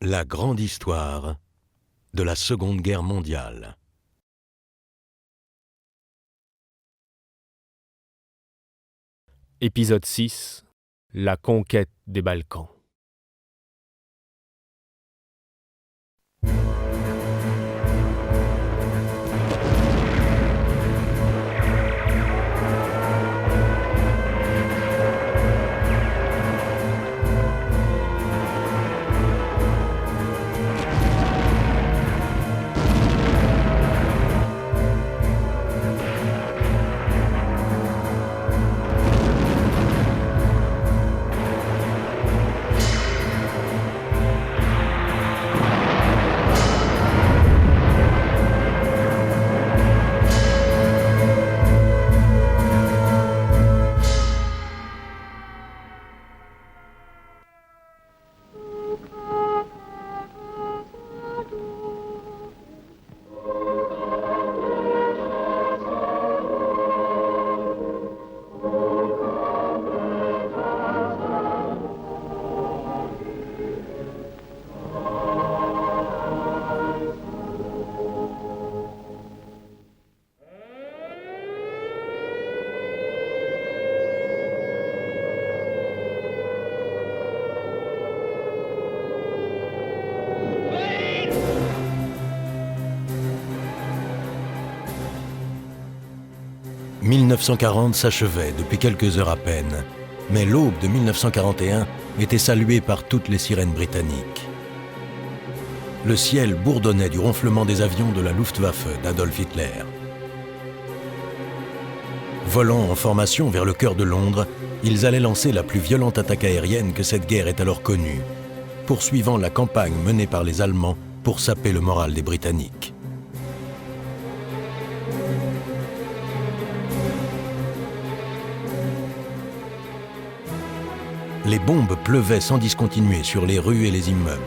La grande histoire de la Seconde Guerre mondiale. Épisode 6. La conquête des Balkans. « 1940 s'achevait depuis quelques heures à peine, mais l'aube de 1941 était saluée par toutes les sirènes britanniques. Le ciel bourdonnait du ronflement des avions de la Luftwaffe d'Adolf Hitler. Volant en formation vers le cœur de Londres, ils allaient lancer la plus violente attaque aérienne que cette guerre ait alors connue, poursuivant la campagne menée par les Allemands pour saper le moral des Britanniques. Les bombes pleuvaient sans discontinuer sur les rues et les immeubles.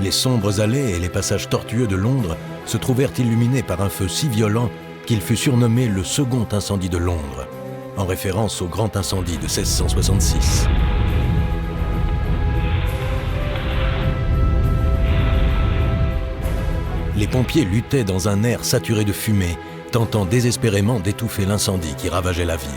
Les sombres allées et les passages tortueux de Londres se trouvèrent illuminés par un feu si violent qu'il fut surnommé le second incendie de Londres, en référence au grand incendie de 1666. Les pompiers luttaient dans un air saturé de fumée, tentant désespérément d'étouffer l'incendie qui ravageait la ville.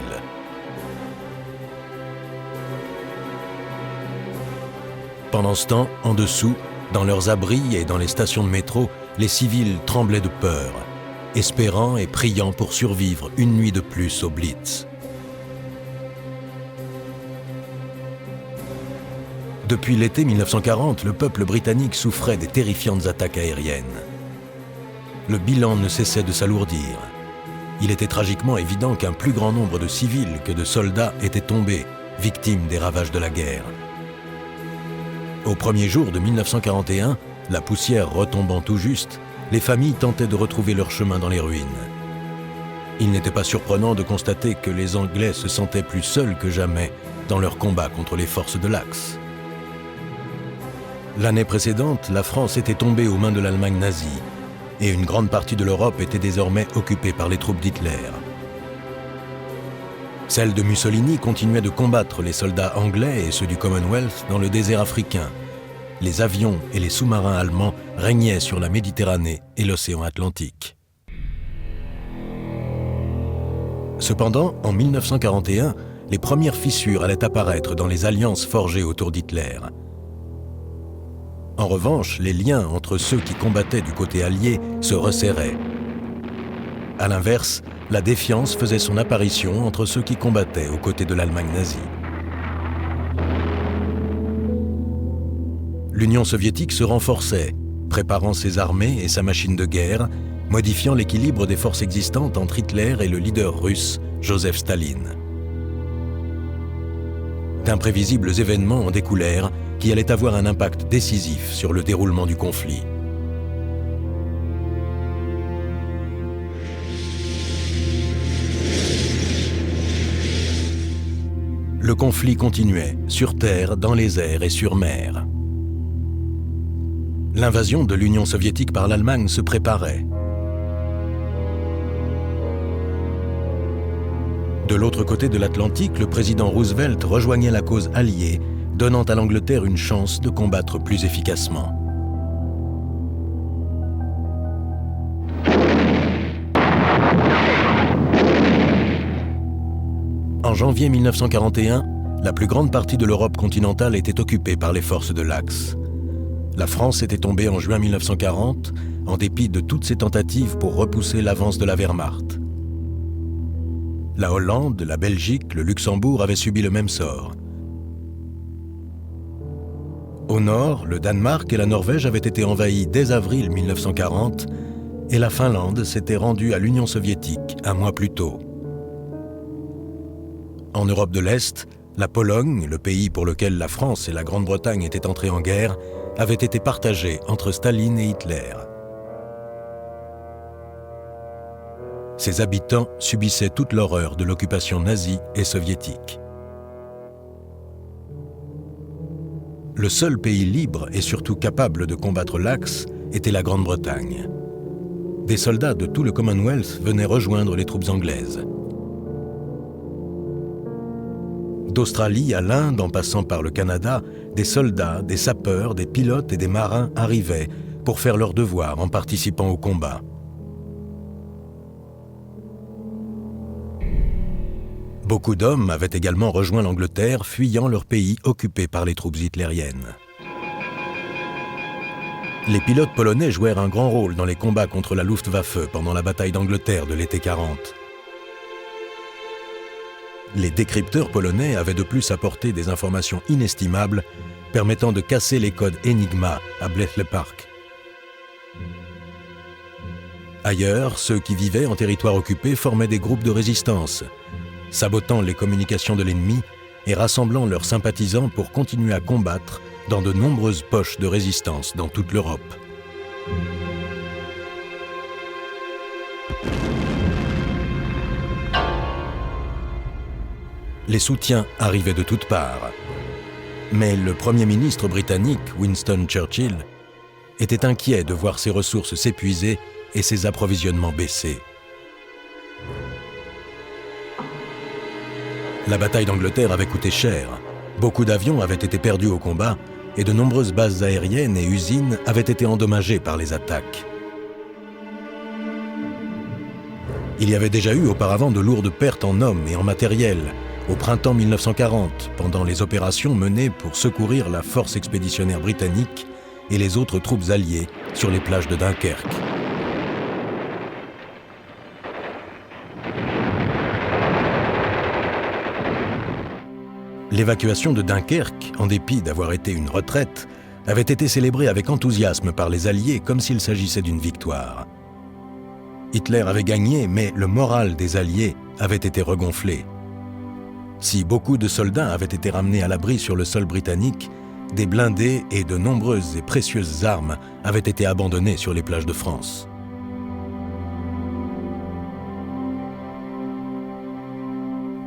Pendant ce temps, en dessous, dans leurs abris et dans les stations de métro, les civils tremblaient de peur, espérant et priant pour survivre une nuit de plus au Blitz. Depuis l'été 1940, le peuple britannique souffrait des terrifiantes attaques aériennes. Le bilan ne cessait de s'alourdir. Il était tragiquement évident qu'un plus grand nombre de civils que de soldats étaient tombés, victimes des ravages de la guerre. Au premier jour de 1941, la poussière retombant tout juste, les familles tentaient de retrouver leur chemin dans les ruines. Il n'était pas surprenant de constater que les Anglais se sentaient plus seuls que jamais dans leur combat contre les forces de l'Axe. L'année précédente, la France était tombée aux mains de l'Allemagne nazie, et une grande partie de l'Europe était désormais occupée par les troupes d'Hitler. Celle de Mussolini continuait de combattre les soldats anglais et ceux du Commonwealth dans le désert africain. Les avions et les sous-marins allemands régnaient sur la Méditerranée et l'océan Atlantique. Cependant, en 1941, les premières fissures allaient apparaître dans les alliances forgées autour d'Hitler. En revanche, les liens entre ceux qui combattaient du côté allié se resserraient. À l'inverse, la défiance faisait son apparition entre ceux qui combattaient aux côtés de l'Allemagne nazie. L'Union soviétique se renforçait, préparant ses armées et sa machine de guerre, modifiant l'équilibre des forces existantes entre Hitler et le leader russe, Joseph Staline. D'imprévisibles événements en découlèrent qui allaient avoir un impact décisif sur le déroulement du conflit. Le conflit continuait, sur terre, dans les airs et sur mer. L'invasion de l'Union soviétique par l'Allemagne se préparait. De l'autre côté de l'Atlantique, le président Roosevelt rejoignait la cause alliée donnant à l'Angleterre une chance de combattre plus efficacement. En janvier 1941, la plus grande partie de l'Europe continentale était occupée par les forces de l'Axe. La France était tombée en juin 1940, en dépit de toutes ses tentatives pour repousser l'avance de la Wehrmacht. La Hollande, la Belgique, le Luxembourg avaient subi le même sort. Au nord, le Danemark et la Norvège avaient été envahis dès avril 1940 et la Finlande s'était rendue à l'Union soviétique un mois plus tôt. En Europe de l'Est, la Pologne, le pays pour lequel la France et la Grande-Bretagne étaient entrées en guerre, avait été partagée entre Staline et Hitler. Ses habitants subissaient toute l'horreur de l'occupation nazie et soviétique. Le seul pays libre et surtout capable de combattre l'Axe était la Grande-Bretagne. Des soldats de tout le Commonwealth venaient rejoindre les troupes anglaises. D'Australie à l'Inde, en passant par le Canada, des soldats, des sapeurs, des pilotes et des marins arrivaient pour faire leur devoir en participant au combat. Beaucoup d'hommes avaient également rejoint l'Angleterre, fuyant leur pays occupé par les troupes hitlériennes. Les pilotes polonais jouèrent un grand rôle dans les combats contre la Luftwaffe pendant la bataille d'Angleterre de l'été 40. Les décrypteurs polonais avaient de plus apporté des informations inestimables permettant de casser les codes Enigma à Bletchley Park. Ailleurs, ceux qui vivaient en territoire occupé formaient des groupes de résistance, sabotant les communications de l'ennemi et rassemblant leurs sympathisants pour continuer à combattre dans de nombreuses poches de résistance dans toute l'Europe. Les soutiens arrivaient de toutes parts. Mais le Premier ministre britannique, Winston Churchill, était inquiet de voir ses ressources s'épuiser et ses approvisionnements baisser. La bataille d'Angleterre avait coûté cher. Beaucoup d'avions avaient été perdus au combat et de nombreuses bases aériennes et usines avaient été endommagées par les attaques. Il y avait déjà eu auparavant de lourdes pertes en hommes et en matériel, au printemps 1940, pendant les opérations menées pour secourir la force expéditionnaire britannique et les autres troupes alliées sur les plages de Dunkerque. L'évacuation de Dunkerque, en dépit d'avoir été une retraite, avait été célébrée avec enthousiasme par les Alliés comme s'il s'agissait d'une victoire. Hitler avait gagné, mais le moral des Alliés avait été regonflé. Si beaucoup de soldats avaient été ramenés à l'abri sur le sol britannique, des blindés et de nombreuses et précieuses armes avaient été abandonnées sur les plages de France.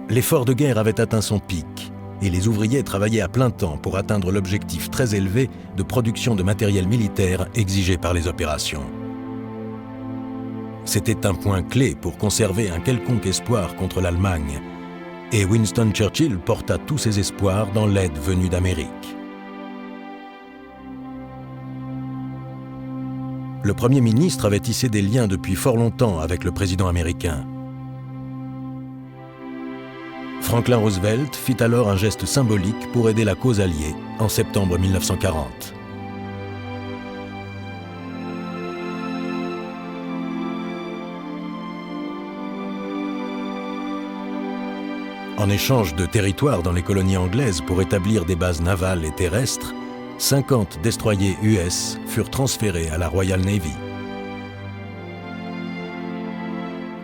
L'effort de guerre avait atteint son pic et les ouvriers travaillaient à plein temps pour atteindre l'objectif très élevé de production de matériel militaire exigé par les opérations. C'était un point clé pour conserver un quelconque espoir contre l'Allemagne, et Winston Churchill porta tous ses espoirs dans l'aide venue d'Amérique. Le Premier ministre avait tissé des liens depuis fort longtemps avec le président américain. Franklin Roosevelt fit alors un geste symbolique pour aider la cause alliée en septembre 1940. En échange de territoires dans les colonies anglaises pour établir des bases navales et terrestres, 50 destroyers US furent transférés à la Royal Navy.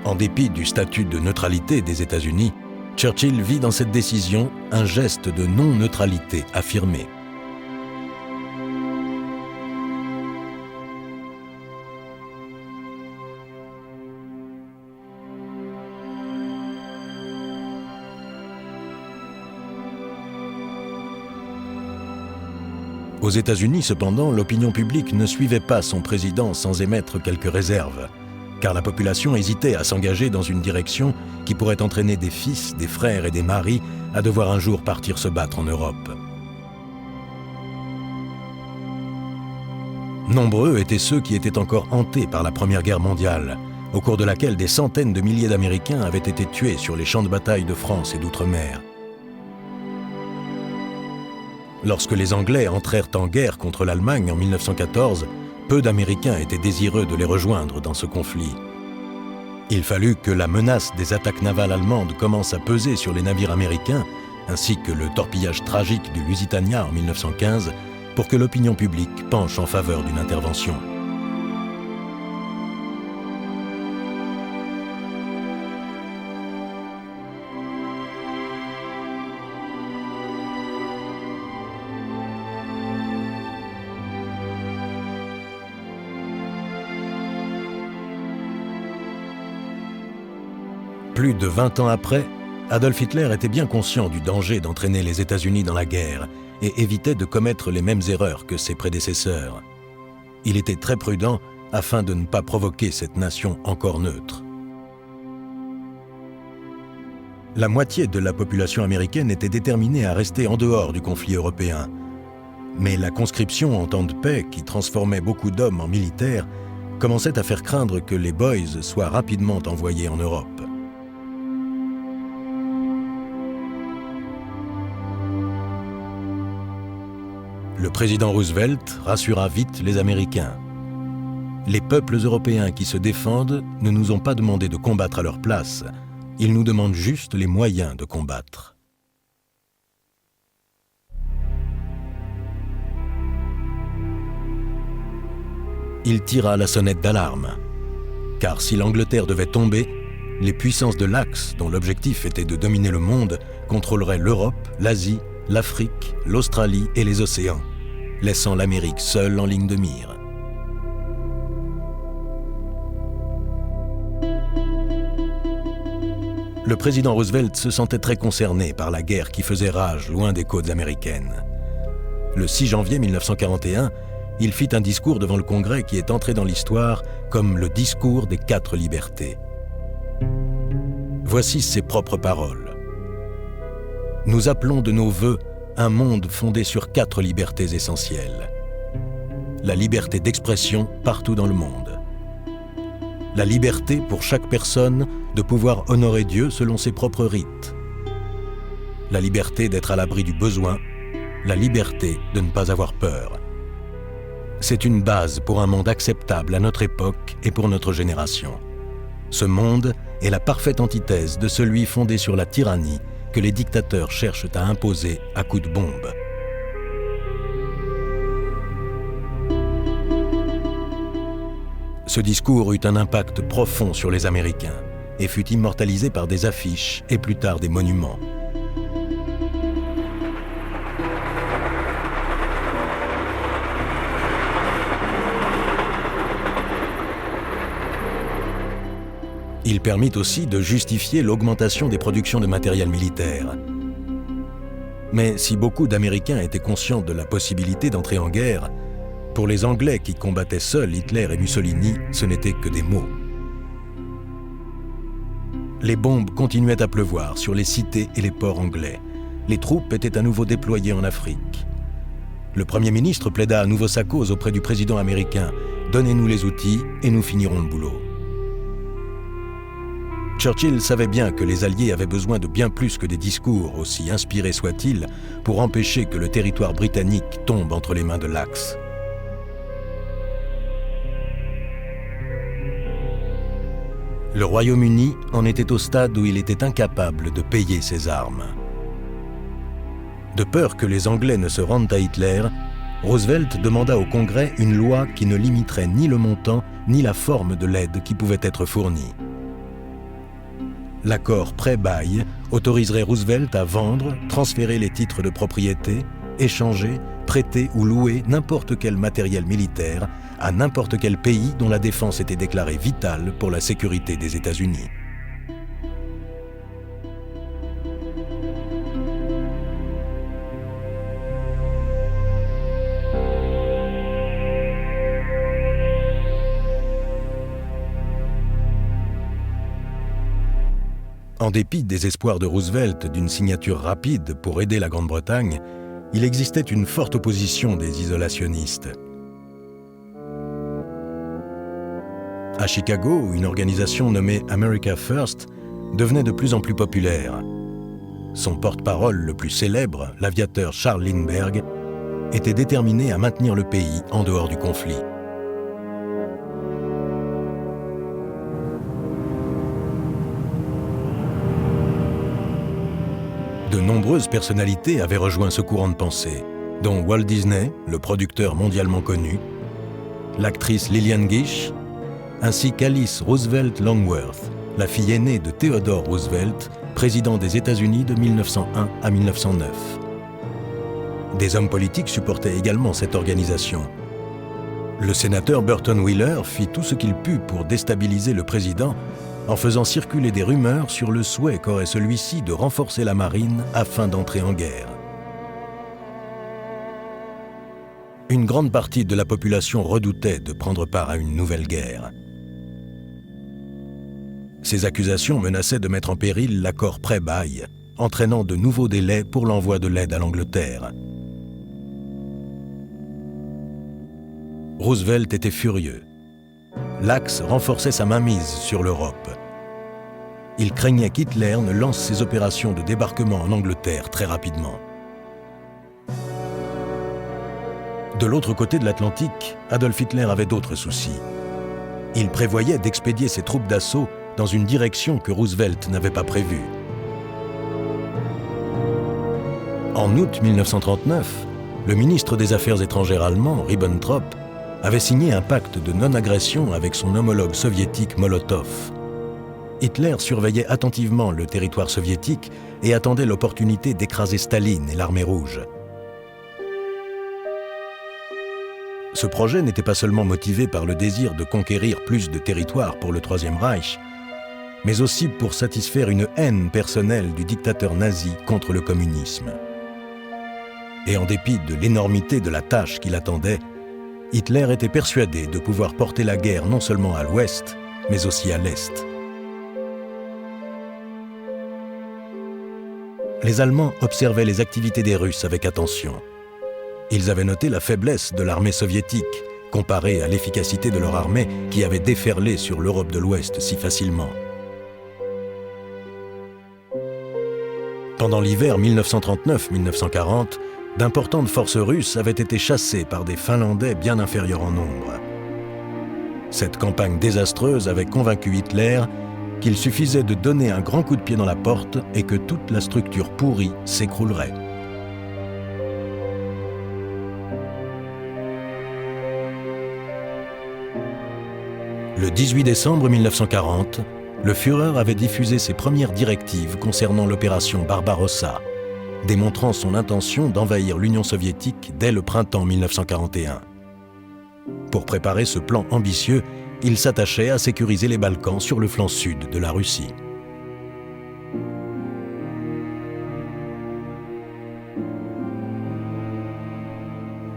En dépit du statut de neutralité des États-Unis, Churchill vit dans cette décision un geste de non-neutralité affirmé. Aux États-Unis, cependant, l'opinion publique ne suivait pas son président sans émettre quelques réserves, car la population hésitait à s'engager dans une direction qui pourrait entraîner des fils, des frères et des maris à devoir un jour partir se battre en Europe. Nombreux étaient ceux qui étaient encore hantés par la Première Guerre mondiale, au cours de laquelle des centaines de milliers d'Américains avaient été tués sur les champs de bataille de France et d'outre-mer. Lorsque les Anglais entrèrent en guerre contre l'Allemagne en 1914, peu d'Américains étaient désireux de les rejoindre dans ce conflit. Il fallut que la menace des attaques navales allemandes commence à peser sur les navires américains, ainsi que le torpillage tragique du Lusitania en 1915, pour que l'opinion publique penche en faveur d'une intervention. Plus de 20 ans après, Adolf Hitler était bien conscient du danger d'entraîner les États-Unis dans la guerre et évitait de commettre les mêmes erreurs que ses prédécesseurs. Il était très prudent afin de ne pas provoquer cette nation encore neutre. La moitié de la population américaine était déterminée à rester en dehors du conflit européen. Mais la conscription en temps de paix, qui transformait beaucoup d'hommes en militaires, commençait à faire craindre que les Boys soient rapidement envoyés en Europe. Le président Roosevelt rassura vite les Américains. Les peuples européens qui se défendent ne nous ont pas demandé de combattre à leur place. Ils nous demandent juste les moyens de combattre. Il tira la sonnette d'alarme. Car si l'Angleterre devait tomber, les puissances de l'Axe, dont l'objectif était de dominer le monde, contrôleraient l'Europe, l'Asie, l'Afrique, l'Australie et les océans, laissant l'Amérique seule en ligne de mire. Le président Roosevelt se sentait très concerné par la guerre qui faisait rage loin des côtes américaines. Le 6 janvier 1941, il fit un discours devant le Congrès qui est entré dans l'histoire comme le discours des 4 libertés. Voici ses propres paroles. « Nous appelons de nos vœux un monde fondé sur 4 libertés essentielles. La liberté d'expression partout dans le monde. La liberté pour chaque personne de pouvoir honorer Dieu selon ses propres rites. La liberté d'être à l'abri du besoin. La liberté de ne pas avoir peur. C'est une base pour un monde acceptable à notre époque et pour notre génération. Ce monde est la parfaite antithèse de celui fondé sur la tyrannie que les dictateurs cherchent à imposer à coups de bombe. » Ce discours eut un impact profond sur les Américains et fut immortalisé par des affiches et plus tard des monuments. Il permit aussi de justifier l'augmentation des productions de matériel militaire. Mais si beaucoup d'Américains étaient conscients de la possibilité d'entrer en guerre, pour les Anglais qui combattaient seuls Hitler et Mussolini, ce n'était que des mots. Les bombes continuaient à pleuvoir sur les cités et les ports anglais. Les troupes étaient à nouveau déployées en Afrique. Le Premier ministre plaida à nouveau sa cause auprès du président américain. « Donnez-nous les outils et nous finirons le boulot. » Churchill savait bien que les Alliés avaient besoin de bien plus que des discours, aussi inspirés soient-ils, pour empêcher que le territoire britannique tombe entre les mains de l'Axe. Le Royaume-Uni en était au stade où il était incapable de payer ses armes. De peur que les Anglais ne se rendent à Hitler, Roosevelt demanda au Congrès une loi qui ne limiterait ni le montant ni la forme de l'aide qui pouvait être fournie. L'accord prêt-bail autoriserait Roosevelt à vendre, transférer les titres de propriété, échanger, prêter ou louer n'importe quel matériel militaire à n'importe quel pays dont la défense était déclarée vitale pour la sécurité des États-Unis. En dépit des espoirs de Roosevelt d'une signature rapide pour aider la Grande-Bretagne, il existait une forte opposition des isolationnistes. À Chicago, une organisation nommée America First devenait de plus en plus populaire. Son porte-parole le plus célèbre, l'aviateur Charles Lindbergh, était déterminé à maintenir le pays en dehors du conflit. De nombreuses personnalités avaient rejoint ce courant de pensée, dont Walt Disney, le producteur mondialement connu, l'actrice Lillian Gish, ainsi qu'Alice Roosevelt Longworth, la fille aînée de Theodore Roosevelt, président des États-Unis de 1901 à 1909. Des hommes politiques supportaient également cette organisation. Le sénateur Burton Wheeler fit tout ce qu'il put pour déstabiliser le président en faisant circuler des rumeurs sur le souhait qu'aurait celui-ci de renforcer la marine afin d'entrer en guerre. Une grande partie de la population redoutait de prendre part à une nouvelle guerre. Ces accusations menaçaient de mettre en péril l'accord pré-Baille, entraînant de nouveaux délais pour l'envoi de l'aide à l'Angleterre. Roosevelt était furieux. L'Axe renforçait sa mainmise sur l'Europe. Il craignait qu'Hitler ne lance ses opérations de débarquement en Angleterre très rapidement. De l'autre côté de l'Atlantique, Adolf Hitler avait d'autres soucis. Il prévoyait d'expédier ses troupes d'assaut dans une direction que Roosevelt n'avait pas prévue. En août 1939, le ministre des Affaires étrangères allemand, Ribbentrop, avait signé un pacte de non-agression avec son homologue soviétique Molotov. Hitler surveillait attentivement le territoire soviétique et attendait l'opportunité d'écraser Staline et l'Armée rouge. Ce projet n'était pas seulement motivé par le désir de conquérir plus de territoire pour le Troisième Reich, mais aussi pour satisfaire une haine personnelle du dictateur nazi contre le communisme. Et en dépit de l'énormité de la tâche qui l'attendait, Hitler était persuadé de pouvoir porter la guerre non seulement à l'ouest, mais aussi à l'est. Les Allemands observaient les activités des Russes avec attention. Ils avaient noté la faiblesse de l'armée soviétique, comparée à l'efficacité de leur armée qui avait déferlé sur l'Europe de l'Ouest si facilement. Pendant l'hiver 1939-1940, d'importantes forces russes avaient été chassées par des Finlandais bien inférieurs en nombre. Cette campagne désastreuse avait convaincu Hitler qu'il suffisait de donner un grand coup de pied dans la porte et que toute la structure pourrie s'écroulerait. Le 18 décembre 1940, le Führer avait diffusé ses premières directives concernant l'opération Barbarossa, démontrant son intention d'envahir l'Union soviétique dès le printemps 1941. Pour préparer ce plan ambitieux, il s'attachait à sécuriser les Balkans sur le flanc sud de la Russie.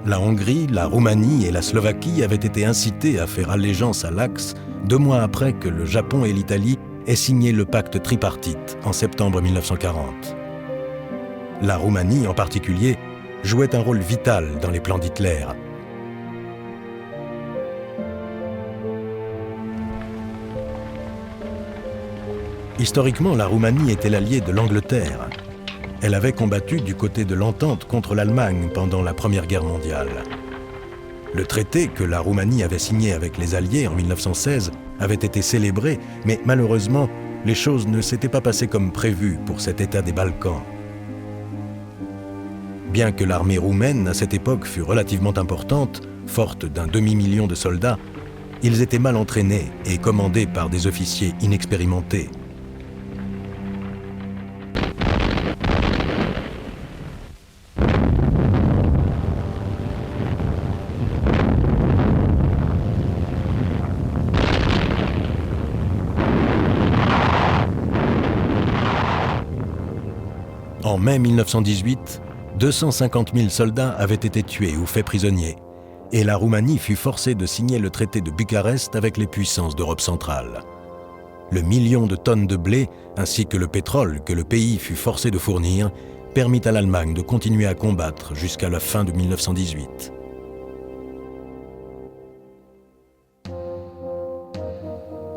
La Hongrie, la Roumanie et la Slovaquie avaient été incitées à faire allégeance à l'Axe 2 mois après que le Japon et l'Italie aient signé le pacte tripartite en septembre 1940. La Roumanie, en particulier, jouait un rôle vital dans les plans d'Hitler. Historiquement, la Roumanie était l'alliée de l'Angleterre. Elle avait combattu du côté de l'Entente contre l'Allemagne pendant la Première Guerre mondiale. Le traité que la Roumanie avait signé avec les Alliés en 1916 avait été célébré, mais malheureusement, les choses ne s'étaient pas passées comme prévu pour cet État des Balkans. Bien que l'armée roumaine, à cette époque, fût relativement importante, forte d'un demi-million de soldats, ils étaient mal entraînés et commandés par des officiers inexpérimentés. En mai 1918, 250 000 soldats avaient été tués ou faits prisonniers, et la Roumanie fut forcée de signer le traité de Bucarest avec les puissances d'Europe centrale. Le million de tonnes de blé, ainsi que le pétrole que le pays fut forcé de fournir, permit à l'Allemagne de continuer à combattre jusqu'à la fin de 1918.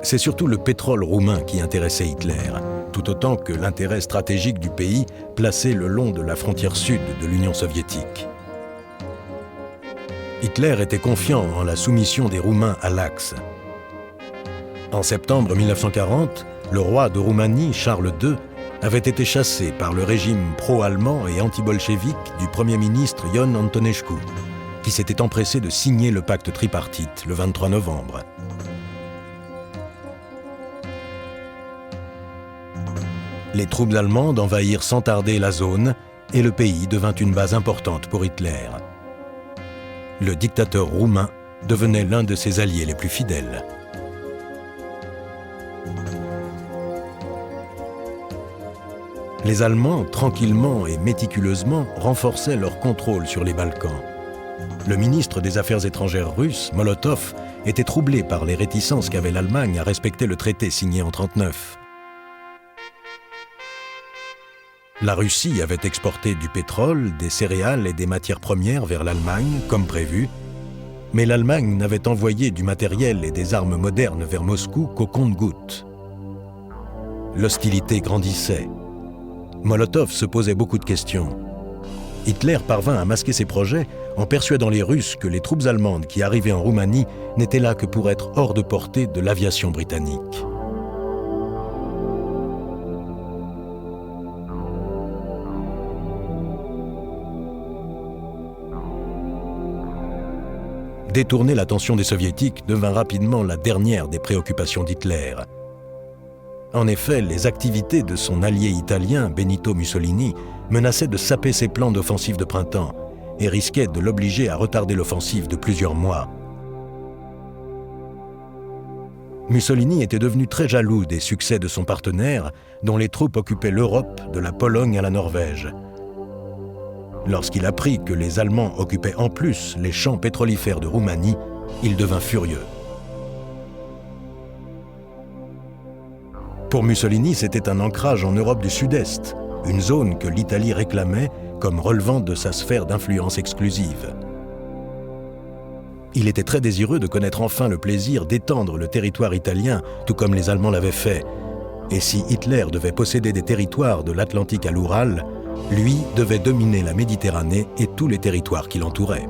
C'est surtout le pétrole roumain qui intéressait Hitler, tout autant que l'intérêt stratégique du pays placé le long de la frontière sud de l'Union soviétique. Hitler était confiant en la soumission des Roumains à l'Axe. En septembre 1940, le roi de Roumanie, Charles II, avait été chassé par le régime pro-allemand et anti-bolchevique du Premier ministre Ion Antonescu, qui s'était empressé de signer le pacte tripartite le 23 novembre. Les troupes allemandes envahirent sans tarder la zone et le pays devint une base importante pour Hitler. Le dictateur roumain devenait l'un de ses alliés les plus fidèles. Les Allemands, tranquillement et méticuleusement, renforçaient leur contrôle sur les Balkans. Le ministre des Affaires étrangères russe, Molotov, était troublé par les réticences qu'avait l'Allemagne à respecter le traité signé en 1939. La Russie avait exporté du pétrole, des céréales et des matières premières vers l'Allemagne, comme prévu, mais l'Allemagne n'avait envoyé du matériel et des armes modernes vers Moscou qu'au compte-gouttes. L'hostilité grandissait. Molotov se posait beaucoup de questions. Hitler parvint à masquer ses projets en persuadant les Russes que les troupes allemandes qui arrivaient en Roumanie n'étaient là que pour être hors de portée de l'aviation britannique. Détourner l'attention des Soviétiques devint rapidement la dernière des préoccupations d'Hitler. En effet, les activités de son allié italien, Benito Mussolini, menaçaient de saper ses plans d'offensive de printemps et risquaient de l'obliger à retarder l'offensive de plusieurs mois. Mussolini était devenu très jaloux des succès de son partenaire, dont les troupes occupaient l'Europe, de la Pologne à la Norvège. Lorsqu'il apprit que les Allemands occupaient en plus les champs pétrolifères de Roumanie, il devint furieux. Pour Mussolini, c'était un ancrage en Europe du Sud-Est, une zone que l'Italie réclamait comme relevant de sa sphère d'influence exclusive. Il était très désireux de connaître enfin le plaisir d'étendre le territoire italien, tout comme les Allemands l'avaient fait. Et si Hitler devait posséder des territoires de l'Atlantique à l'Oural, lui devait dominer la Méditerranée et tous les territoires qui l'entouraient.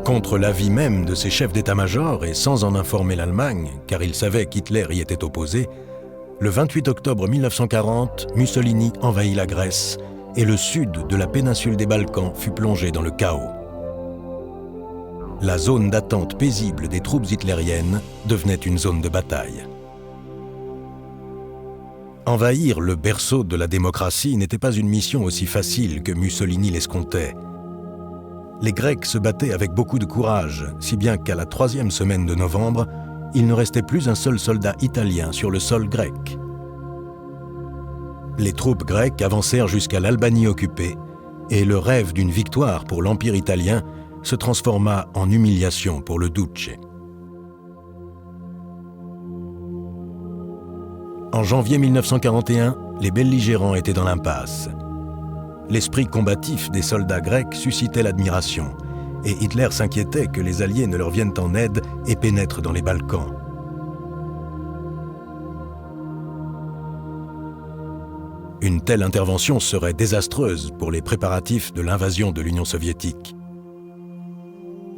Contre l'avis même de ses chefs d'état-major et sans en informer l'Allemagne, car il savait qu'Hitler y était opposé, le 28 octobre 1940, Mussolini envahit la Grèce et le sud de la péninsule des Balkans fut plongé dans le chaos. La zone d'attente paisible des troupes hitlériennes devenait une zone de bataille. Envahir le berceau de la démocratie n'était pas une mission aussi facile que Mussolini l'escomptait. Les Grecs se battaient avec beaucoup de courage, si bien qu'à la 3e semaine de novembre, il ne restait plus un seul soldat italien sur le sol grec. Les troupes grecques avancèrent jusqu'à l'Albanie occupée, et le rêve d'une victoire pour l'Empire italien se transforma en humiliation pour le Duce. En janvier 1941, les belligérants étaient dans l'impasse. L'esprit combatif des soldats grecs suscitait l'admiration, et Hitler s'inquiétait que les Alliés ne leur viennent en aide et pénètrent dans les Balkans. Une telle intervention serait désastreuse pour les préparatifs de l'invasion de l'Union soviétique.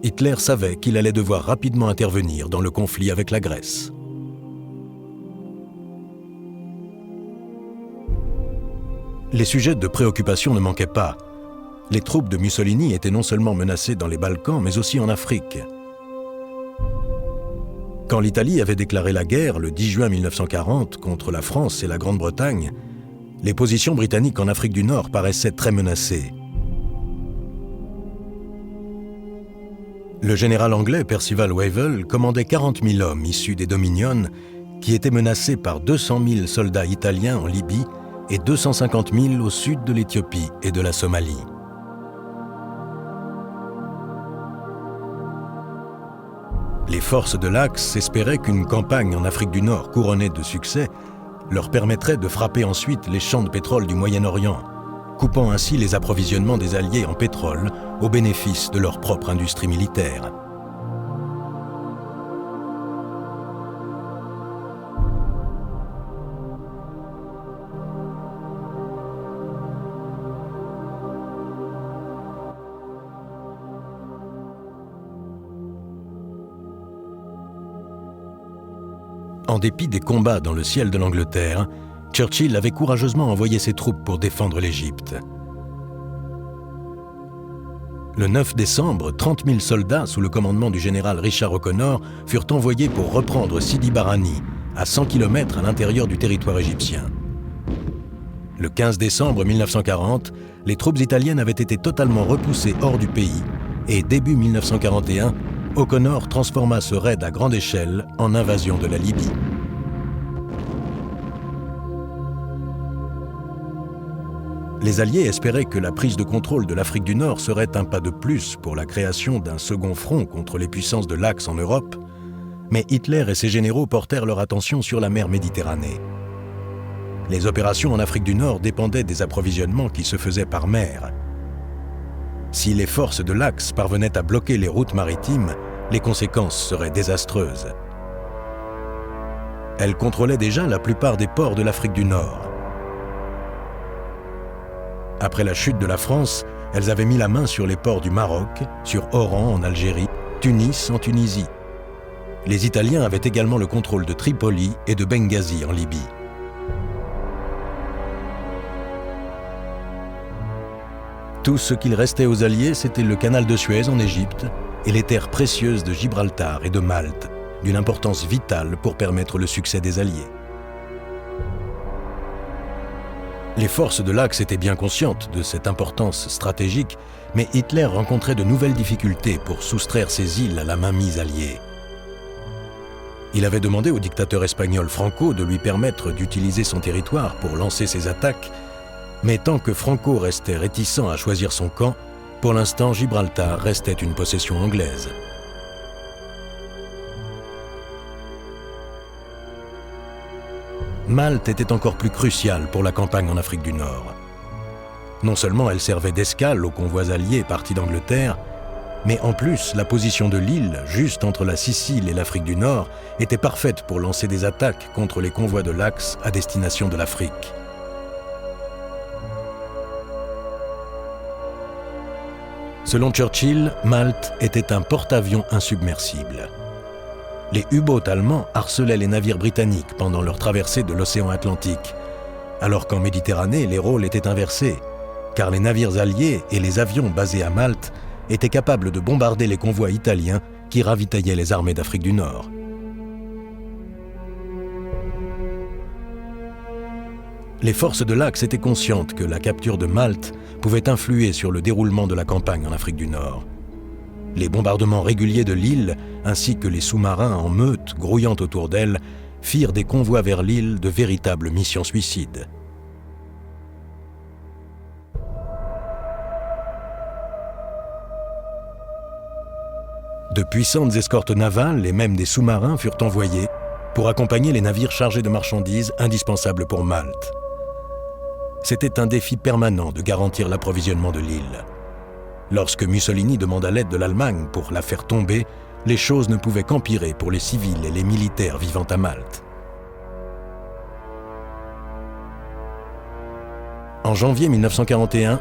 Hitler savait qu'il allait devoir rapidement intervenir dans le conflit avec la Grèce. Les sujets de préoccupation ne manquaient pas. Les troupes de Mussolini étaient non seulement menacées dans les Balkans, mais aussi en Afrique. Quand l'Italie avait déclaré la guerre le 10 juin 1940 contre la France et la Grande-Bretagne, les positions britanniques en Afrique du Nord paraissaient très menacées. Le général anglais Percival Wavell commandait 40 000 hommes issus des Dominions qui étaient menacés par 200 000 soldats italiens en Libye et 250 000 au sud de l'Éthiopie et de la Somalie. Les forces de l'Axe espéraient qu'une campagne en Afrique du Nord couronnée de succès leur permettrait de frapper ensuite les champs de pétrole du Moyen-Orient, coupant ainsi les approvisionnements des Alliés en pétrole au bénéfice de leur propre industrie militaire. En dépit des combats dans le ciel de l'Angleterre, Churchill avait courageusement envoyé ses troupes pour défendre l'Égypte. Le 9 décembre, 30 000 soldats sous le commandement du général Richard O'Connor furent envoyés pour reprendre Sidi Barrani, à 100 km à l'intérieur du territoire égyptien. Le 15 décembre 1940, les troupes italiennes avaient été totalement repoussées hors du pays et début 1941, O'Connor transforma ce raid à grande échelle en invasion de la Libye. Les Alliés espéraient que la prise de contrôle de l'Afrique du Nord serait un pas de plus pour la création d'un second front contre les puissances de l'Axe en Europe, mais Hitler et ses généraux portèrent leur attention sur la mer Méditerranée. Les opérations en Afrique du Nord dépendaient des approvisionnements qui se faisaient par mer. Si les forces de l'Axe parvenaient à bloquer les routes maritimes, les conséquences seraient désastreuses. Elles contrôlaient déjà la plupart des ports de l'Afrique du Nord. Après la chute de la France, elles avaient mis la main sur les ports du Maroc, sur Oran en Algérie, Tunis en Tunisie. Les Italiens avaient également le contrôle de Tripoli et de Benghazi en Libye. Tout ce qu'il restait aux Alliés, c'était le canal de Suez en Égypte et les terres précieuses de Gibraltar et de Malte, d'une importance vitale pour permettre le succès des Alliés. Les forces de l'Axe étaient bien conscientes de cette importance stratégique, mais Hitler rencontrait de nouvelles difficultés pour soustraire ces îles à la mainmise alliée. Il avait demandé au dictateur espagnol Franco de lui permettre d'utiliser son territoire pour lancer ses attaques, mais tant que Franco restait réticent à choisir son camp, pour l'instant Gibraltar restait une possession anglaise. Malte était encore plus cruciale pour la campagne en Afrique du Nord. Non seulement elle servait d'escale aux convois alliés partis d'Angleterre, mais en plus, la position de l'île, juste entre la Sicile et l'Afrique du Nord, était parfaite pour lancer des attaques contre les convois de l'Axe à destination de l'Afrique. Selon Churchill, Malte était un porte-avions insubmersible. Les U-boats allemands harcelaient les navires britanniques pendant leur traversée de l'océan Atlantique, alors qu'en Méditerranée, les rôles étaient inversés, car les navires alliés et les avions basés à Malte étaient capables de bombarder les convois italiens qui ravitaillaient les armées d'Afrique du Nord. Les forces de l'Axe étaient conscientes que la capture de Malte pouvait influer sur le déroulement de la campagne en Afrique du Nord. Les bombardements réguliers de l'île, ainsi que les sous-marins en meute grouillant autour d'elle, firent des convois vers l'île de véritables missions suicides. De puissantes escortes navales et même des sous-marins furent envoyés pour accompagner les navires chargés de marchandises indispensables pour Malte. C'était un défi permanent de garantir l'approvisionnement de l'île. Lorsque Mussolini demanda l'aide de l'Allemagne pour la faire tomber, les choses ne pouvaient qu'empirer pour les civils et les militaires vivant à Malte. En janvier 1941,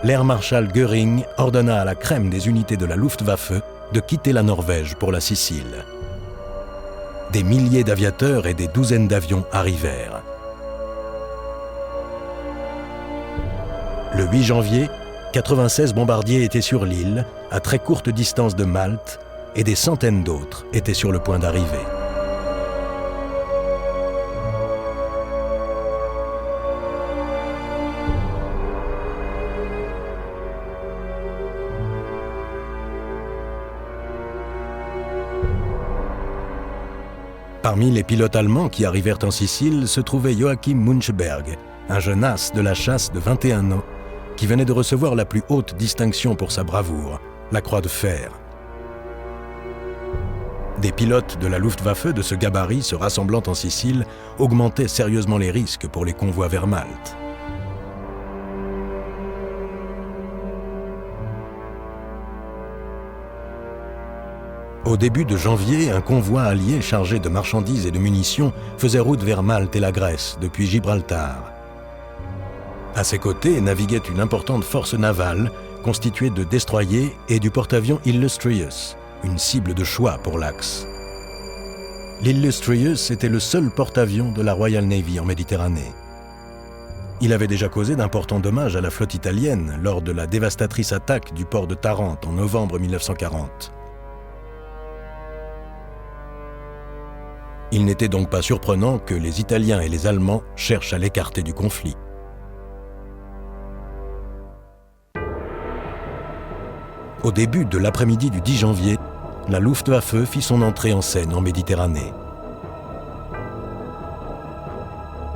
l'air marshal Göring ordonna à la crème des unités de la Luftwaffe de quitter la Norvège pour la Sicile. Des milliers d'aviateurs et des douzaines d'avions arrivèrent. Le 8 janvier, 96 bombardiers étaient sur l'île, à très courte distance de Malte, et des centaines d'autres étaient sur le point d'arriver. Parmi les pilotes allemands qui arrivèrent en Sicile se trouvait Joachim Munchberg, un jeune as de la chasse de 21 ans, qui venait de recevoir la plus haute distinction pour sa bravoure, la Croix de Fer. Des pilotes de la Luftwaffe de ce gabarit se rassemblant en Sicile augmentaient sérieusement les risques pour les convois vers Malte. Au début de janvier, un convoi allié chargé de marchandises et de munitions faisait route vers Malte et la Grèce depuis Gibraltar. À ses côtés naviguait une importante force navale constituée de destroyers et du porte-avions Illustrious, une cible de choix pour l'Axe. L'Illustrious était le seul porte-avions de la Royal Navy en Méditerranée. Il avait déjà causé d'importants dommages à la flotte italienne lors de la dévastatrice attaque du port de Tarente en novembre 1940. Il n'était donc pas surprenant que les Italiens et les Allemands cherchent à l'écarter du conflit. Au début de l'après-midi du 10 janvier, la Luftwaffe fit son entrée en scène en Méditerranée.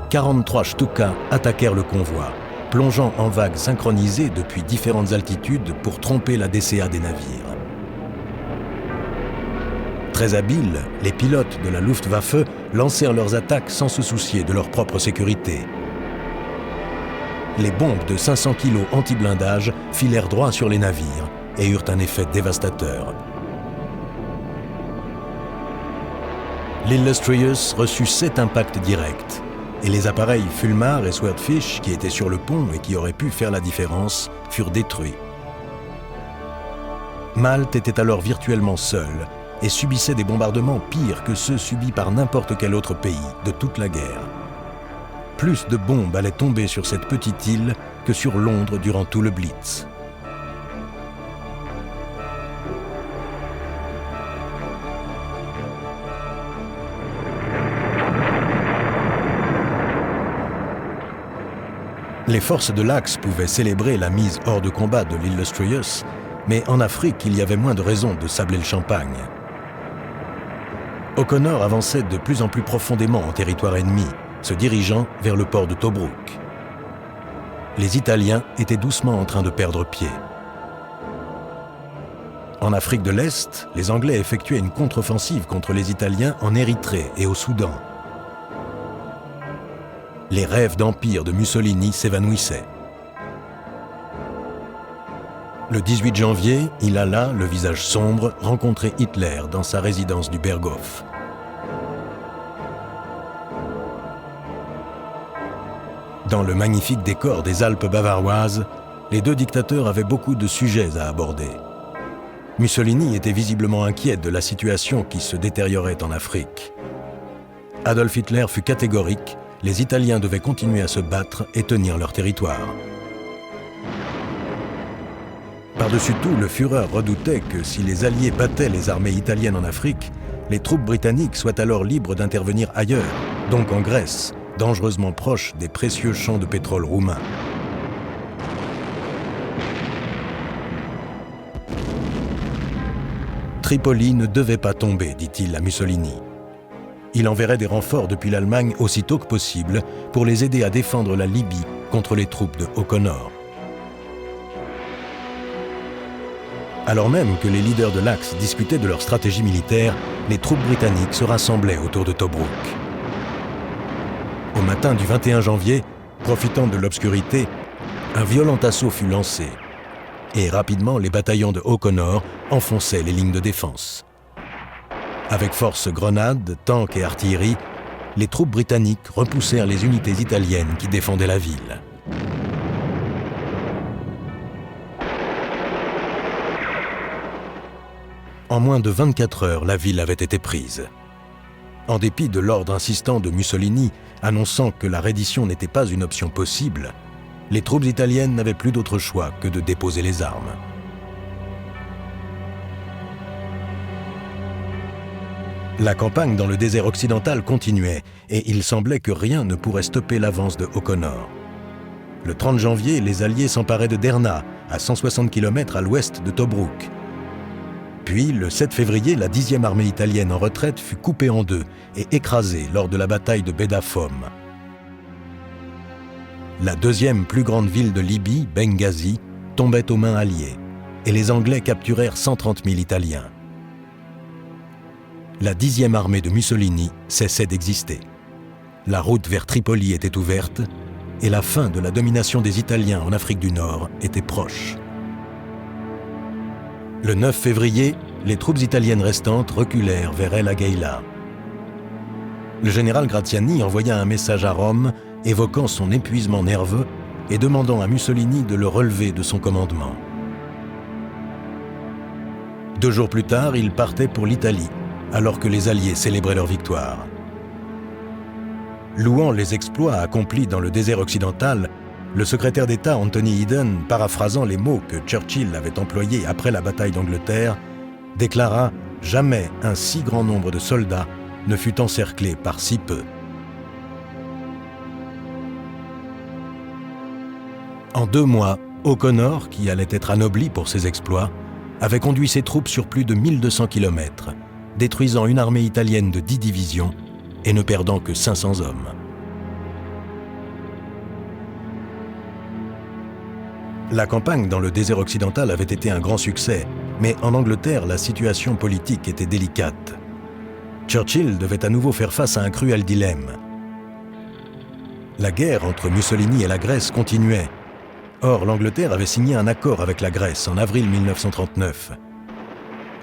43 Stuka attaquèrent le convoi, plongeant en vagues synchronisées depuis différentes altitudes pour tromper la DCA des navires. Très habiles, les pilotes de la Luftwaffe lancèrent leurs attaques sans se soucier de leur propre sécurité. Les bombes de 500 kg anti-blindage filèrent droit sur les navires et eurent un effet dévastateur. L'Illustrious reçut 7 impacts directs, et les appareils Fulmar et Swordfish, qui étaient sur le pont et qui auraient pu faire la différence, furent détruits. Malte était alors virtuellement seule et subissait des bombardements pires que ceux subis par n'importe quel autre pays de toute la guerre. Plus de bombes allaient tomber sur cette petite île que sur Londres durant tout le Blitz. Les forces de l'Axe pouvaient célébrer la mise hors de combat de l'Illustrious, mais en Afrique, il y avait moins de raisons de sabler le champagne. O'Connor avançait de plus en plus profondément en territoire ennemi, se dirigeant vers le port de Tobrouk. Les Italiens étaient doucement en train de perdre pied. En Afrique de l'Est, les Anglais effectuaient une contre-offensive contre les Italiens en Érythrée et au Soudan. Les rêves d'empire de Mussolini s'évanouissaient. Le 18 janvier, il alla, le visage sombre, rencontrer Hitler dans sa résidence du Berghof. Dans le magnifique décor des Alpes bavaroises, les deux dictateurs avaient beaucoup de sujets à aborder. Mussolini était visiblement inquiet de la situation qui se détériorait en Afrique. Adolf Hitler fut catégorique. Les Italiens devaient continuer à se battre et tenir leur territoire. Par-dessus tout, le Führer redoutait que si les Alliés battaient les armées italiennes en Afrique, les troupes britanniques soient alors libres d'intervenir ailleurs, donc en Grèce, dangereusement proche des précieux champs de pétrole roumains. Tripoli ne devait pas tomber, dit-il à Mussolini. Il enverrait des renforts depuis l'Allemagne aussitôt que possible pour les aider à défendre la Libye contre les troupes de O'Connor. Alors même que les leaders de l'Axe discutaient de leur stratégie militaire, les troupes britanniques se rassemblaient autour de Tobrouk. Au matin du 21 janvier, profitant de l'obscurité, un violent assaut fut lancé. Et rapidement, les bataillons de O'Connor enfonçaient les lignes de défense. Avec force grenades, tanks et artillerie, les troupes britanniques repoussèrent les unités italiennes qui défendaient la ville. En moins de 24 heures, la ville avait été prise. En dépit de l'ordre insistant de Mussolini annonçant que la reddition n'était pas une option possible, les troupes italiennes n'avaient plus d'autre choix que de déposer les armes. La campagne dans le désert occidental continuait et il semblait que rien ne pourrait stopper l'avance de O'Connor. Le 30 janvier, les Alliés s'emparaient de Derna, à 160 km à l'ouest de Tobrouk. Puis, le 7 février, la 10e armée italienne en retraite fut coupée en deux et écrasée lors de la bataille de Bedafom. La deuxième plus grande ville de Libye, Benghazi, tombait aux mains alliées et les Anglais capturèrent 130 000 Italiens. La 10e armée de Mussolini cessait d'exister. La route vers Tripoli était ouverte et la fin de la domination des Italiens en Afrique du Nord était proche. Le 9 février, les troupes italiennes restantes reculèrent vers El Agheila. Le général Graziani envoya un message à Rome évoquant son épuisement nerveux et demandant à Mussolini de le relever de son commandement. 2 jours plus tard, il partait pour l'Italie, alors que les Alliés célébraient leur victoire. Louant les exploits accomplis dans le désert occidental, le secrétaire d'État Anthony Eden, paraphrasant les mots que Churchill avait employés après la bataille d'Angleterre, déclara « Jamais un si grand nombre de soldats ne fut encerclé par si peu ». En 2 mois, O'Connor, qui allait être anobli pour ses exploits, avait conduit ses troupes sur plus de 1200 km, détruisant une armée italienne de 10 divisions et ne perdant que 500 hommes. La campagne dans le désert occidental avait été un grand succès, mais en Angleterre, la situation politique était délicate. Churchill devait à nouveau faire face à un cruel dilemme. La guerre entre Mussolini et la Grèce continuait. Or, l'Angleterre avait signé un accord avec la Grèce en avril 1939.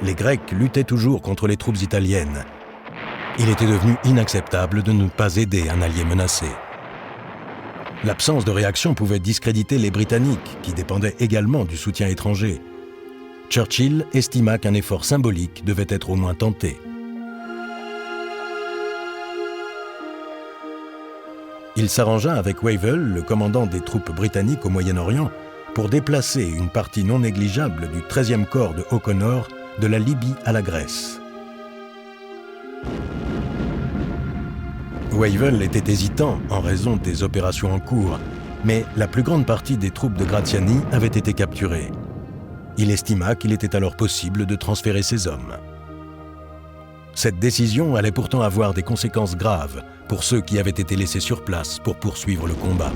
Les Grecs luttaient toujours contre les troupes italiennes. Il était devenu inacceptable de ne pas aider un allié menacé. L'absence de réaction pouvait discréditer les Britanniques, qui dépendaient également du soutien étranger. Churchill estima qu'un effort symbolique devait être au moins tenté. Il s'arrangea avec Wavell, le commandant des troupes britanniques au Moyen-Orient, pour déplacer une partie non négligeable du 13e corps de O'Connor de la Libye à la Grèce. Wavell était hésitant en raison des opérations en cours, mais la plus grande partie des troupes de Graziani avait été capturée. Il estima qu'il était alors possible de transférer ses hommes. Cette décision allait pourtant avoir des conséquences graves pour ceux qui avaient été laissés sur place pour poursuivre le combat.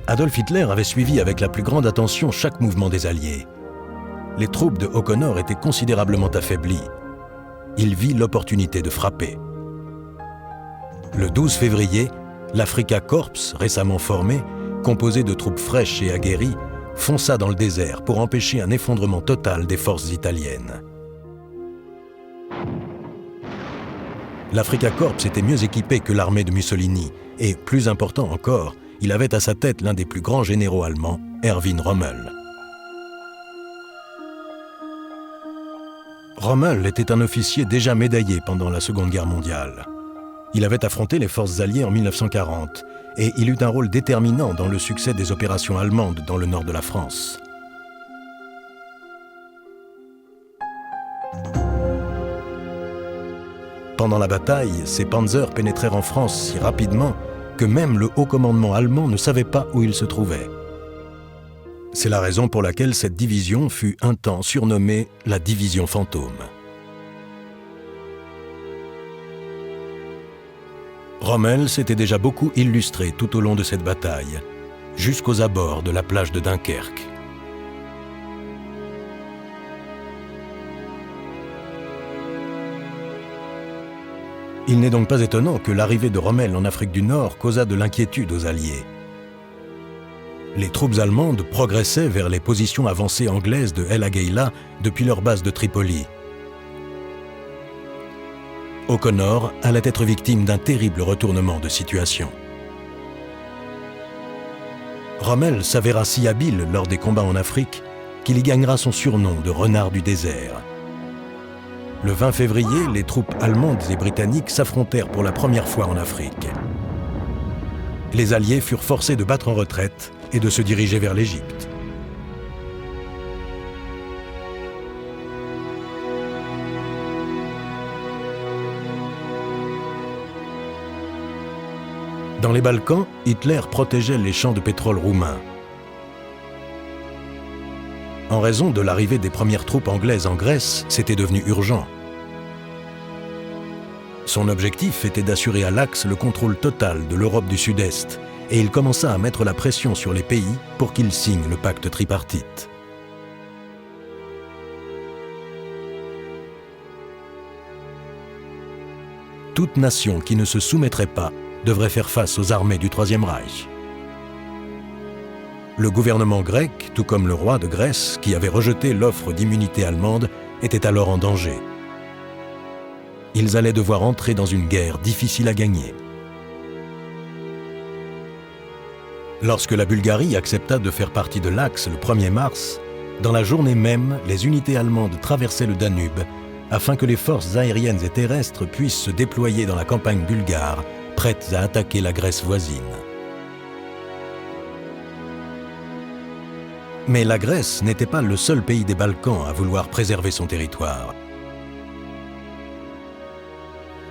Adolf Hitler avait suivi avec la plus grande attention chaque mouvement des Alliés. Les troupes de O'Connor étaient considérablement affaiblies. Il vit l'opportunité de frapper. Le 12 février, l'Afrika Korps, récemment formé, composé de troupes fraîches et aguerries, fonça dans le désert pour empêcher un effondrement total des forces italiennes. L'Afrika Korps était mieux équipé que l'armée de Mussolini et, plus important encore, il avait à sa tête l'un des plus grands généraux allemands, Erwin Rommel. Rommel était un officier déjà médaillé pendant la Seconde Guerre mondiale. Il avait affronté les forces alliées en 1940 et il eut un rôle déterminant dans le succès des opérations allemandes dans le nord de la France. Pendant la bataille, ces panzers pénétrèrent en France si rapidement que même le haut commandement allemand ne savait pas où il se trouvait. C'est la raison pour laquelle cette division fut un temps surnommée la division fantôme. Rommel s'était déjà beaucoup illustré tout au long de cette bataille, jusqu'aux abords de la plage de Dunkerque. Il n'est donc pas étonnant que l'arrivée de Rommel en Afrique du Nord causât de l'inquiétude aux Alliés. Les troupes allemandes progressaient vers les positions avancées anglaises de El Agheila depuis leur base de Tripoli. O'Connor allait être victime d'un terrible retournement de situation. Rommel s'avéra si habile lors des combats en Afrique qu'il y gagnera son surnom de renard du désert. Le 20 février, les troupes allemandes et britanniques s'affrontèrent pour la première fois en Afrique. Les Alliés furent forcés de battre en retraite et de se diriger vers l'Égypte. Dans les Balkans, Hitler protégeait les champs de pétrole roumains. En raison de l'arrivée des premières troupes anglaises en Grèce, c'était devenu urgent. Son objectif était d'assurer à l'Axe le contrôle total de l'Europe du Sud-Est, et il commença à mettre la pression sur les pays pour qu'ils signent le pacte tripartite. Toute nation qui ne se soumettrait pas devrait faire face aux armées du Troisième Reich. Le gouvernement grec, tout comme le roi de Grèce, qui avait rejeté l'offre d'immunité allemande, était alors en danger. Ils allaient devoir entrer dans une guerre difficile à gagner. Lorsque la Bulgarie accepta de faire partie de l'Axe le 1er mars, Dans la journée même, les unités allemandes traversaient le Danube afin que les forces aériennes et terrestres puissent se déployer dans la campagne bulgare, prêtes à attaquer la Grèce voisine. Mais la Grèce n'était pas le seul pays des Balkans à vouloir préserver son territoire.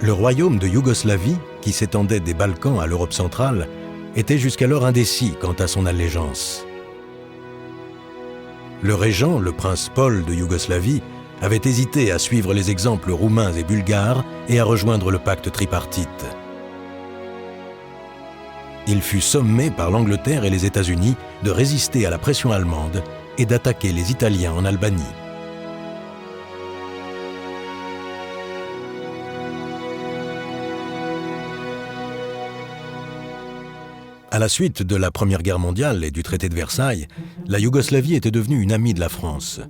Le royaume de Yougoslavie, qui s'étendait des Balkans à l'Europe centrale, était jusqu'alors indécis quant à son allégeance. Le régent, le prince Paul de Yougoslavie, avait hésité à suivre les exemples roumains et bulgares et à rejoindre le pacte tripartite. Il fut sommé par l'Angleterre et les États-Unis de résister à la pression allemande et d'attaquer les Italiens en Albanie. À la suite de la Première Guerre mondiale et du traité de Versailles, la Yougoslavie était devenue une amie de la France.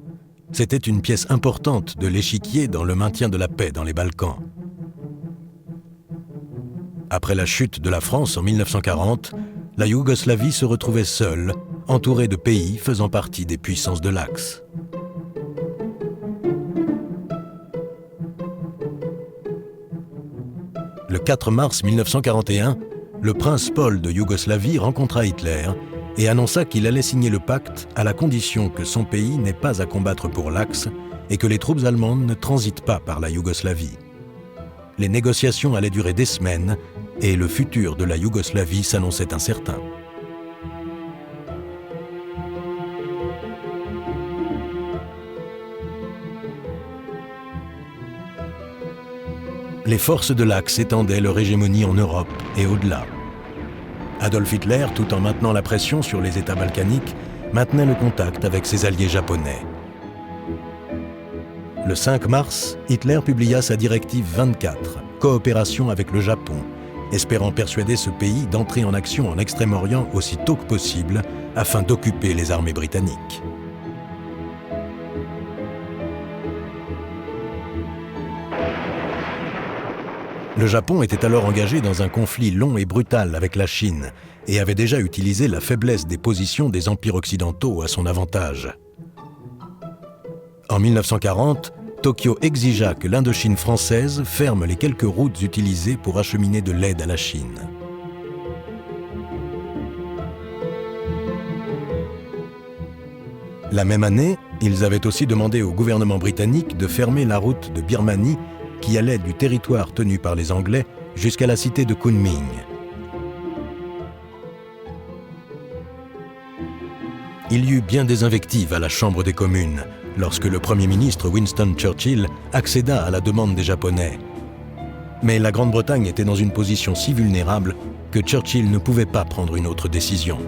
C'était une pièce importante de l'échiquier dans le maintien de la paix dans les Balkans. Après la chute de la France en 1940, la Yougoslavie se retrouvait seule, entourée de pays faisant partie des puissances de l'Axe. Le 4 mars 1941, le prince Paul de Yougoslavie rencontra Hitler et annonça qu'il allait signer le pacte à la condition que son pays n'ait pas à combattre pour l'Axe et que les troupes allemandes ne transitent pas par la Yougoslavie. Les négociations allaient durer des semaines et le futur de la Yougoslavie s'annonçait incertain. Les forces de l'Axe étendaient leur hégémonie en Europe et au-delà. Adolf Hitler, tout en maintenant la pression sur les États balkaniques, maintenait le contact avec ses alliés japonais. Le 5 mars, Hitler publia sa directive 24, coopération avec le Japon, espérant persuader ce pays d'entrer en action en Extrême-Orient aussi tôt que possible afin d'occuper les armées britanniques. Le Japon était alors engagé dans un conflit long et brutal avec la Chine et avait déjà utilisé la faiblesse des positions des empires occidentaux à son avantage. En 1940, Tokyo exigea que l'Indochine française ferme les quelques routes utilisées pour acheminer de l'aide à la Chine. La même année, ils avaient aussi demandé au gouvernement britannique de fermer la route de Birmanie qui allait du territoire tenu par les Anglais jusqu'à la cité de Kunming. Il y eut bien des invectives à la Chambre des communes lorsque le Premier ministre Winston Churchill accéda à la demande des Japonais. Mais la Grande-Bretagne était dans une position si vulnérable que Churchill ne pouvait pas prendre une autre décision.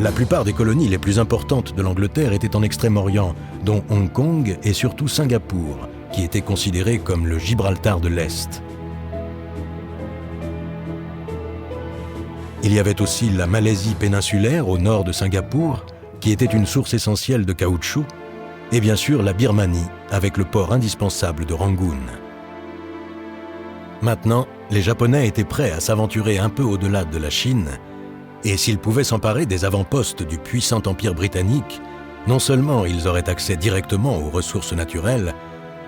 La plupart des colonies les plus importantes de l'Angleterre étaient en Extrême-Orient, dont Hong Kong et surtout Singapour, qui était considéré comme le Gibraltar de l'Est. Il y avait aussi la Malaisie péninsulaire au nord de Singapour, qui était une source essentielle de caoutchouc, et bien sûr la Birmanie, avec le port indispensable de Rangoon. Maintenant, les Japonais étaient prêts à s'aventurer un peu au-delà de la Chine, et s'ils pouvaient s'emparer des avant-postes du puissant empire britannique, non seulement ils auraient accès directement aux ressources naturelles,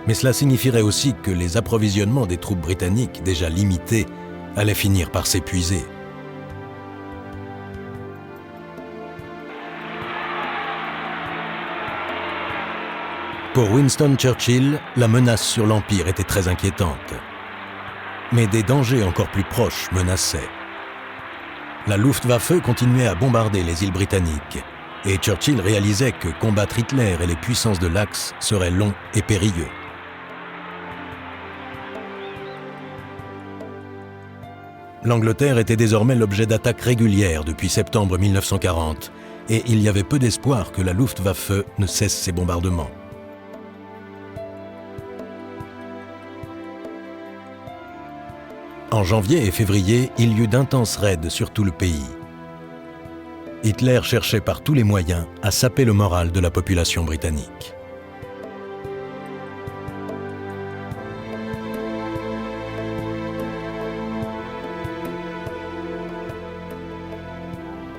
mais cela signifierait aussi que les approvisionnements des troupes britanniques déjà limités allaient finir par s'épuiser. Pour Winston Churchill, la menace sur l'Empire était très inquiétante. Mais des dangers encore plus proches menaçaient. La Luftwaffe continuait à bombarder les îles britanniques, et Churchill réalisait que combattre Hitler et les puissances de l'Axe serait long et périlleux. L'Angleterre était désormais l'objet d'attaques régulières depuis septembre 1940, et il y avait peu d'espoir que la Luftwaffe ne cesse ses bombardements. En janvier et février, il y eut d'intenses raids sur tout le pays. Hitler cherchait par tous les moyens à saper le moral de la population britannique.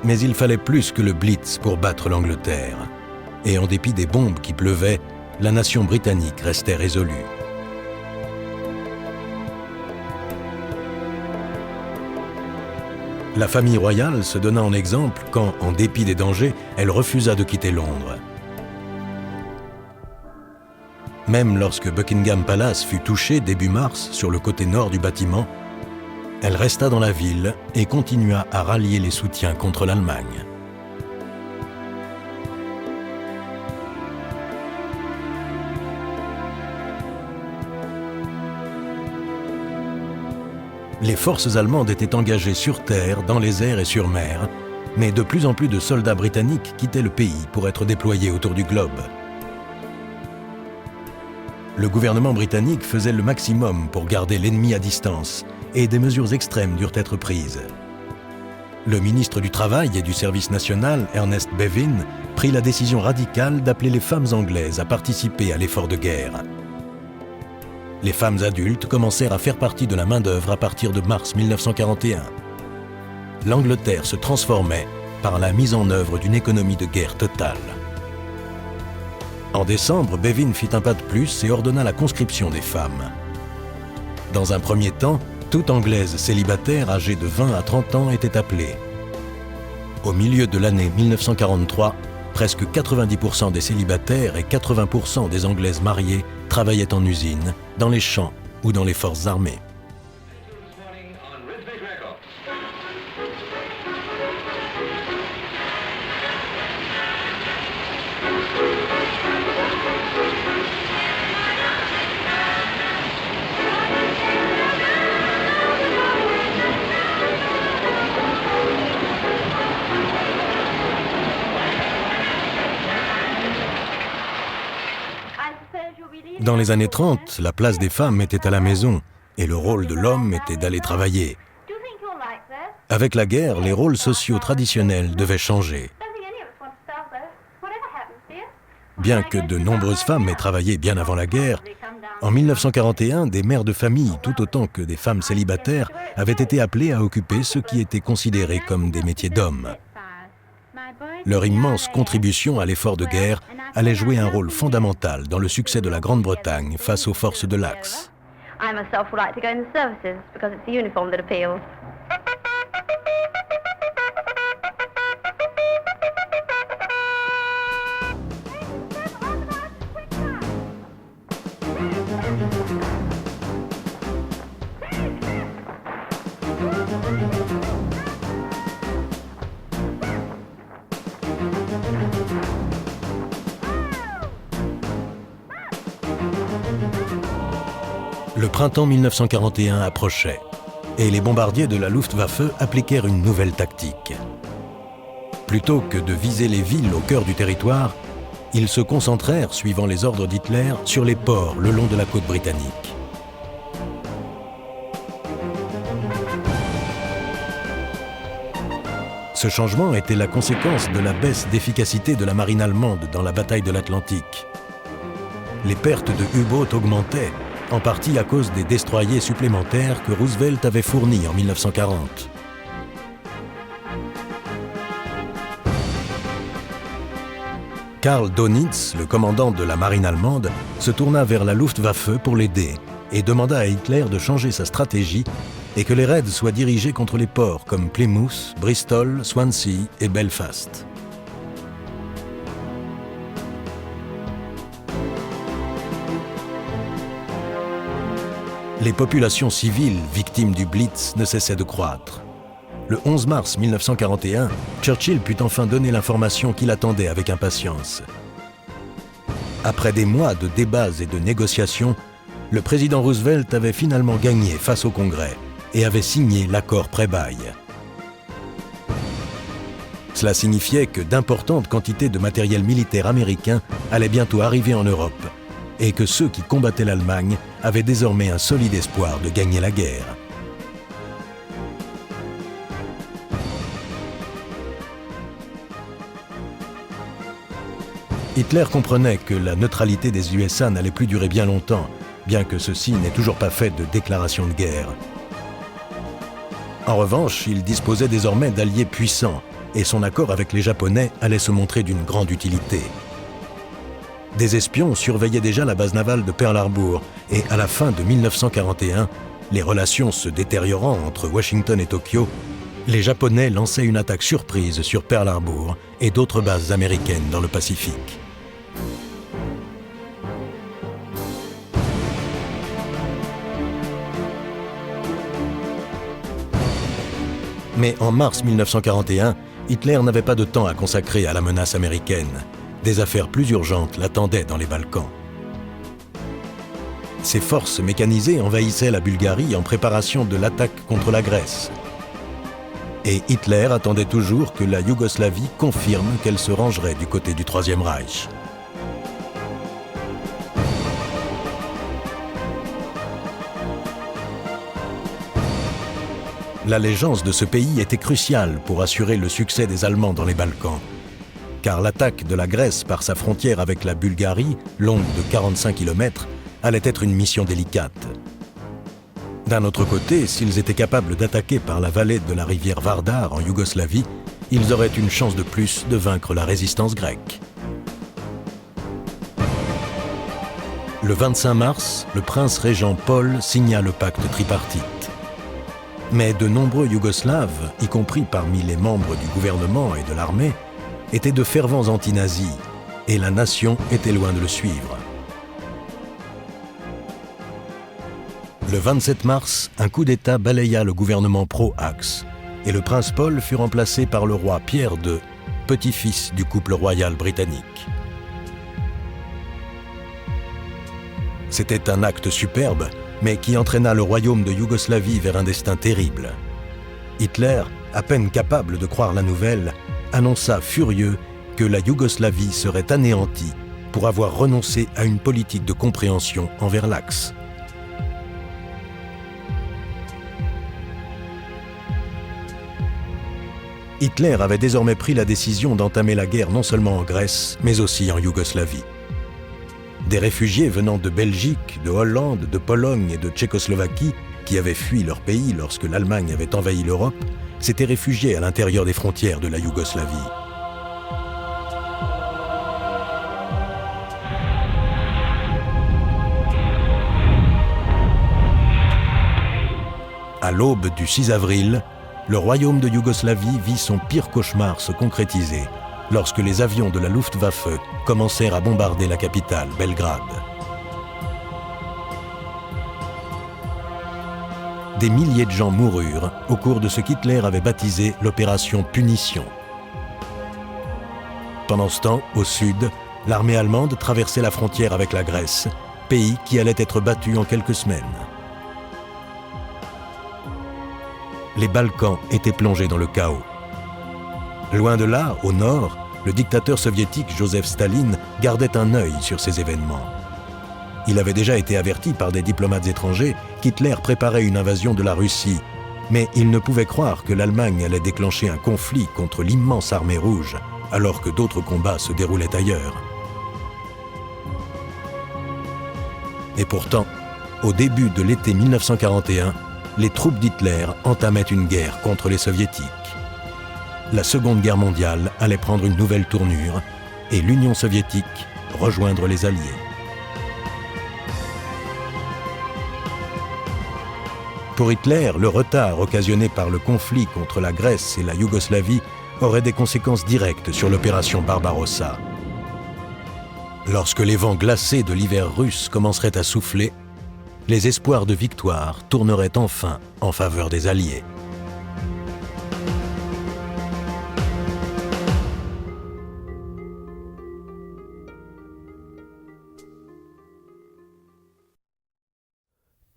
Mais il fallait plus que le Blitz pour battre l'Angleterre. Et en dépit des bombes qui pleuvaient, la nation britannique restait résolue. La famille royale se donna en exemple quand, en dépit des dangers, elle refusa de quitter Londres. Même lorsque Buckingham Palace fut touché début mars sur le côté nord du bâtiment, elle resta dans la ville et continua à rallier les soutiens contre l'Allemagne. Les forces allemandes étaient engagées sur terre, dans les airs et sur mer, mais de plus en plus de soldats britanniques quittaient le pays pour être déployés autour du globe. Le gouvernement britannique faisait le maximum pour garder l'ennemi à distance, et des mesures extrêmes durent être prises. Le ministre du Travail et du Service national, Ernest Bevin, prit la décision radicale d'appeler les femmes anglaises à participer à l'effort de guerre. Les femmes adultes commencèrent à faire partie de la main-d'œuvre à partir de mars 1941. L'Angleterre se transformait par la mise en œuvre d'une économie de guerre totale. En décembre, Bevin fit un pas de plus et ordonna la conscription des femmes. Dans un premier temps, toute Anglaise célibataire âgée de 20 à 30 ans était appelée. Au milieu de l'année 1943, presque 90% des célibataires et 80% des Anglaises mariées travaillaient en usine, dans les champs ou dans les forces armées. Dans les années 30, la place des femmes était à la maison et le rôle de l'homme était d'aller travailler. Avec la guerre, les rôles sociaux traditionnels devaient changer. Bien que de nombreuses femmes aient travaillé bien avant la guerre, en 1941, des mères de famille, tout autant que des femmes célibataires, avaient été appelées à occuper ce qui était considéré comme des métiers d'hommes. Leur immense contribution à l'effort de guerre allait jouer un rôle fondamental dans le succès de la Grande-Bretagne face aux forces de l'Axe. Le printemps 1941 approchait et les bombardiers de la Luftwaffe appliquèrent une nouvelle tactique. Plutôt que de viser les villes au cœur du territoire, ils se concentrèrent, suivant les ordres d'Hitler, sur les ports le long de la côte britannique. Ce changement était la conséquence de la baisse d'efficacité de la marine allemande dans la bataille de l'Atlantique. Les pertes de U-boats augmentaient, en partie à cause des destroyers supplémentaires que Roosevelt avait fournis en 1940. Karl Dönitz, le commandant de la marine allemande, se tourna vers la Luftwaffe pour l'aider et demanda à Hitler de changer sa stratégie et que les raids soient dirigés contre les ports comme Plymouth, Bristol, Swansea et Belfast. Les populations civiles victimes du Blitz ne cessaient de croître. Le 11 mars 1941, Churchill put enfin donner l'information qu'il attendait avec impatience. Après des mois de débats et de négociations, le président Roosevelt avait finalement gagné face au Congrès et avait signé l'accord pré-bail. Cela signifiait que d'importantes quantités de matériel militaire américain allaient bientôt arriver en Europe et que ceux qui combattaient l'Allemagne avaient désormais un solide espoir de gagner la guerre. Hitler comprenait que la neutralité des USA n'allait plus durer bien longtemps, bien que ceci n'ait toujours pas fait de déclaration de guerre. En revanche, il disposait désormais d'alliés puissants, et son accord avec les Japonais allait se montrer d'une grande utilité. Des espions surveillaient déjà la base navale de Pearl Harbor et à la fin de 1941, les relations se détériorant entre Washington et Tokyo, les Japonais lançaient une attaque surprise sur Pearl Harbor et d'autres bases américaines dans le Pacifique. Mais en mars 1941, Hitler n'avait pas de temps à consacrer à la menace américaine. Des affaires plus urgentes l'attendaient dans les Balkans. Ses forces mécanisées envahissaient la Bulgarie en préparation de l'attaque contre la Grèce. Et Hitler attendait toujours que la Yougoslavie confirme qu'elle se rangerait du côté du Troisième Reich. L'allégeance de ce pays était cruciale pour assurer le succès des Allemands dans les Balkans, car l'attaque de la Grèce par sa frontière avec la Bulgarie, longue de 45 km, allait être une mission délicate. D'un autre côté, s'ils étaient capables d'attaquer par la vallée de la rivière Vardar en Yougoslavie, ils auraient une chance de plus de vaincre la résistance grecque. Le 25 mars, le prince régent Paul signa le pacte tripartite. Mais de nombreux Yougoslaves, y compris parmi les membres du gouvernement et de l'armée, étaient de fervents anti-nazis, et la nation était loin de le suivre. Le 27 mars, un coup d'État balaya le gouvernement pro-Axe, et le prince Paul fut remplacé par le roi Pierre II, petit-fils du couple royal britannique. C'était un acte superbe, mais qui entraîna le royaume de Yougoslavie vers un destin terrible. Hitler, à peine capable de croire la nouvelle, annonça furieux que la Yougoslavie serait anéantie pour avoir renoncé à une politique de compréhension envers l'Axe. Hitler avait désormais pris la décision d'entamer la guerre non seulement en Grèce, mais aussi en Yougoslavie. Des réfugiés venant de Belgique, de Hollande, de Pologne et de Tchécoslovaquie, qui avaient fui leur pays lorsque l'Allemagne avait envahi l'Europe, s'étaient réfugiés à l'intérieur des frontières de la Yougoslavie. À l'aube du 6 avril, le royaume de Yougoslavie vit son pire cauchemar se concrétiser lorsque les avions de la Luftwaffe commencèrent à bombarder la capitale, Belgrade. Des milliers de gens moururent au cours de ce qu'Hitler avait baptisé l'opération Punition. Pendant ce temps, au sud, l'armée allemande traversait la frontière avec la Grèce, pays qui allait être battu en quelques semaines. Les Balkans étaient plongés dans le chaos. Loin de là, au nord, le dictateur soviétique Joseph Staline gardait un œil sur ces événements. Il avait déjà été averti par des diplomates étrangers qu'Hitler préparait une invasion de la Russie, mais il ne pouvait croire que l'Allemagne allait déclencher un conflit contre l'immense armée rouge, alors que d'autres combats se déroulaient ailleurs. Et pourtant, au début de l'été 1941, les troupes d'Hitler entamaient une guerre contre les Soviétiques. La Seconde Guerre mondiale allait prendre une nouvelle tournure et l'Union soviétique rejoindre les Alliés. Pour Hitler, le retard occasionné par le conflit contre la Grèce et la Yougoslavie aurait des conséquences directes sur l'opération Barbarossa. Lorsque les vents glacés de l'hiver russe commenceraient à souffler, les espoirs de victoire tourneraient enfin en faveur des Alliés.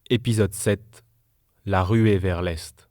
Épisode 7. La ruée vers l'Est.